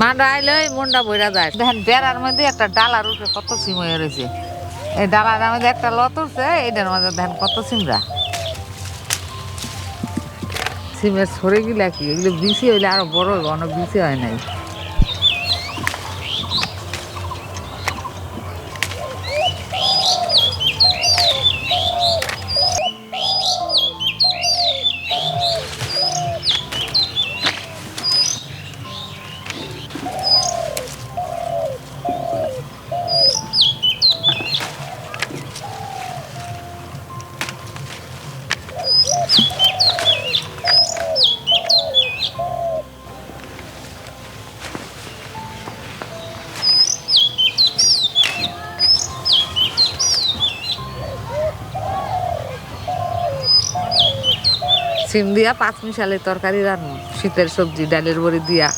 মান্ডা আইলে মনটা বইরা যায়। দেখেন বেড়ার মধ্যে একটা ডালার উপরে কত সিম হয়ে রয়েছে। এই ডালার মধ্যে একটা লত উঠছে, এইটার মধ্যে দেখেন কত সিমরা। সিমের সরে গিলা কি এগুলো বিসি হইলে আরো বড় হইব, অনেক বিসি হয় নাই। সিম দিয়া 5 মিশালে তরকারি রান্না, শীতের সবজি ডালের বড়ি দিয়া।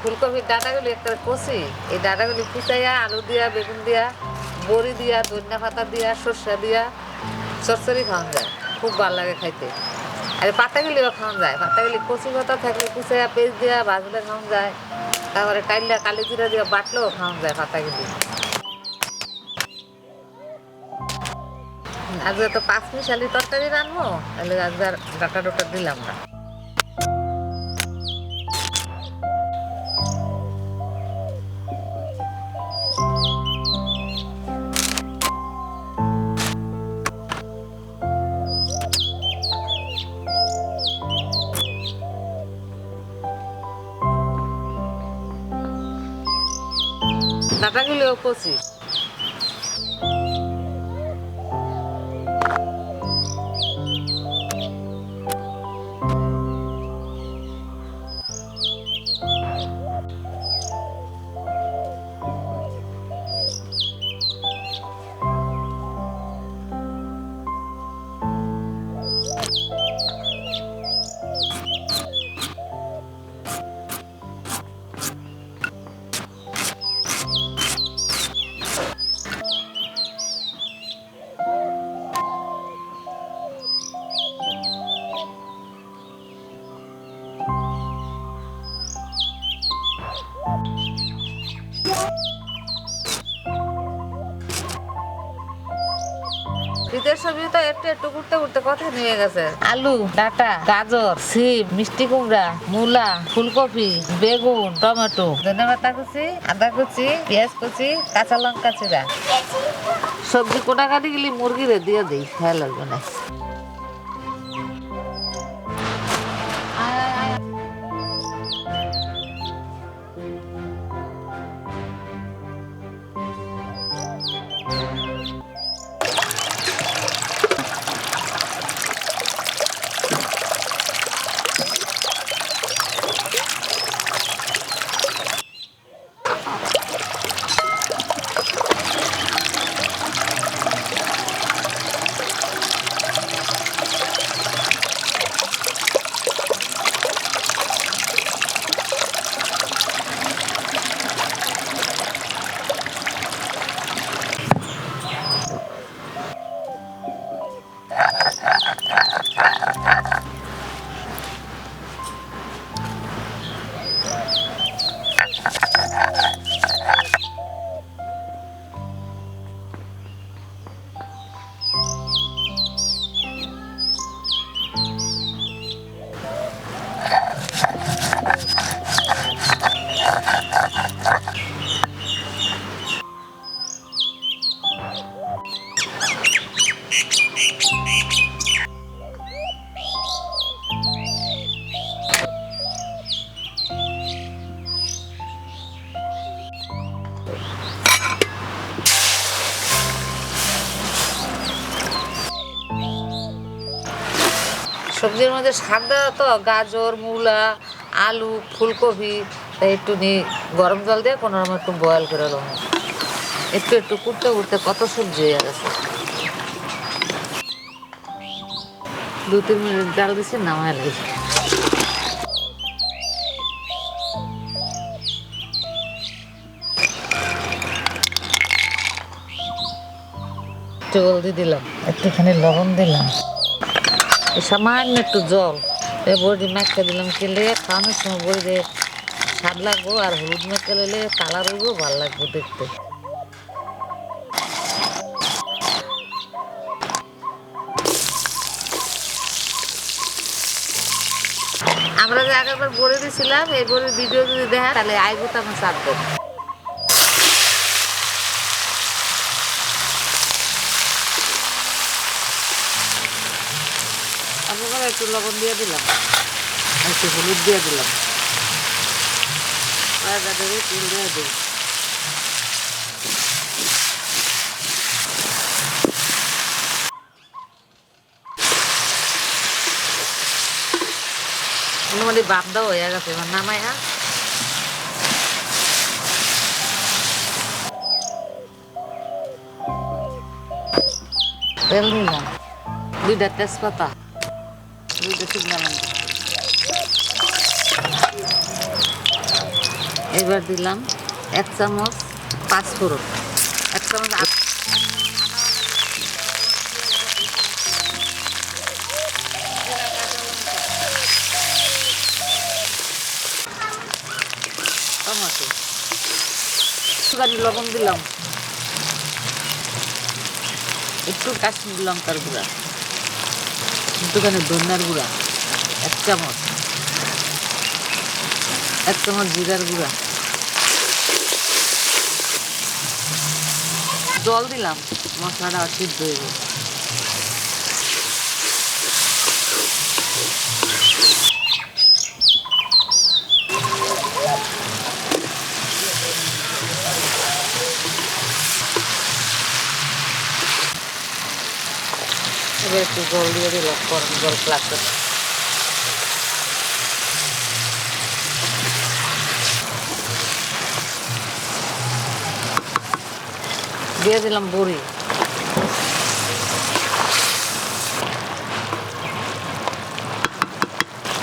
ফুলকপির ডাঁটাগুলি একটা কষি, এই ডাঁটাগুলি কুচাইয়া আলু দিয়া, বেগুন দিয়া, বড়ি দিয়া, ধনিয়া পাতা দিয়া, সর্ষে দিয়া চচ্চড়ি খাওয়া যায়, খুব ভালো লাগে খাইতে। আর পাতাগুলিও খাওয়া যায়, পাতাগুলি কচি পাতা থাকলে কুচাইয়া পেস্ট দিয়া ভাজলে খাওয়া যায়, তারপরে টাইলা কালি জিরা দিয়া বাটলেও খাওয়া যায় পাতাগুলি। আজকে তো 5 মিশালি তরকারি রানবো, তাহলে আজকে আর ডাটা ডোটা দিলাম না। ডাটাগুলিও কচি। শীতের সবজি তো একটু একটু করতে করতে কথা নিয়ে গেছে। আলু, ডাঁটা, গাজর, সিম, মিষ্টি কুমড়া, মূলা, ফুলকপি, বেগুন, টমেটো, ধনেপাতা কুচি, আদা কুচি, পেঁয়াজ কুচি, কাঁচা লঙ্কা চিরা। সবজি কোটাকাটি গেলি মুরগিরে দিয়ে দিই, ভালো লাগবে না। সবজির মধ্যে শাক দেওয়া তো গাজর মূলা আলু ফুলকপি তাই একটু নিয়ে গরম জল দিয়ে কোনো রকম একটু বয়েল করে নেব একটু একটু করতে করতে কত সবজি হয়ে গেছে 2-3 মিনিট জাল দিছি নামায় লাগছে একটু হলদি দিলাম একটুখানি লবণ দিলাম সামান্য একটু জল এই বড়ি মাখতে দিলাম খেলে খাওয়ানোর সময় বড়ি দিয়ে স্বাদ লাগবো আর হলুদ মাখতে দিলে কালার হইবো ভালো লাগবে দেখতে আমরা যে আগেরবার বড়ি দিয়েছিলাম এই বড়ির ভিডিও যদি দেখেন তাহলে আইবো তো আমার চাপ দেবো আমরা একটু লবণ দিয়ে দিলাম একটু হলুদ দিয়ে দিলাম তেল দিয়ে দিই মোটামুটি বাপ দাও হয়ে গেছে এবার নামাই তেল দিলাম 2টা তেজপাতা 2টা শুকনো লঙ্কা এবার দিলাম 1 চামচ পাঁচফোড়ন 1 চামচ টমেটো একটুখানি লবণ দিলাম একটু কাশ্মীরি লঙ্কার গুঁড়া একটুখানি ধনিয়ার গুঁড়া 1 চামচ 1 চামচ জিরার গুঁড়া জল দিলাম মশলাটা সিদ্ধ হয়ে গেল এবার একটু জল দিয়ে দিলাম গরম জল লাগবে দিয়ে দিলাম বড়ি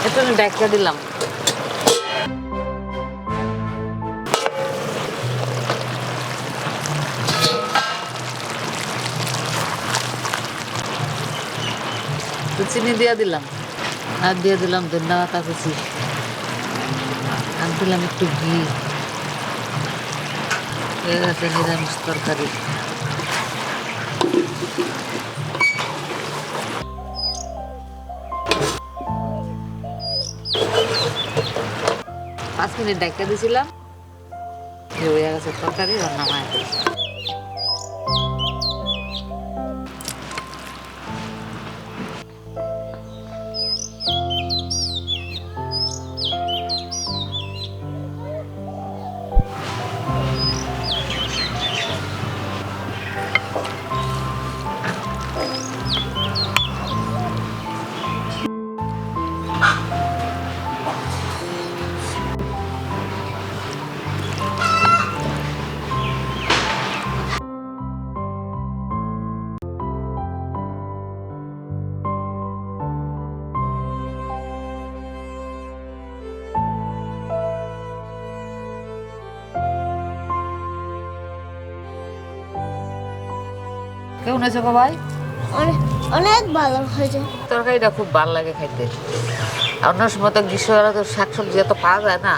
একটু ডাইকা দিলাম চিনি দিয়ে দিলাম আর দিয়ে দিলাম ধনিয়া পাতা কুচি আর দিলাম একটু ঘি হয়ে গেছে নিরামিষ তরকারি 5 মিনিট ডাইকা দিয়েছিলাম হয়ে গেছে তরকারি আর নামায় কেমন হয়েছে ভাই অনেক ভালো হয়েছে তরকারিটা খুব ভালো লাগে খাইতে অন্য সময় তো গ্রীষ্মকালে তো শাকসবজি এত পাওয়া যায় না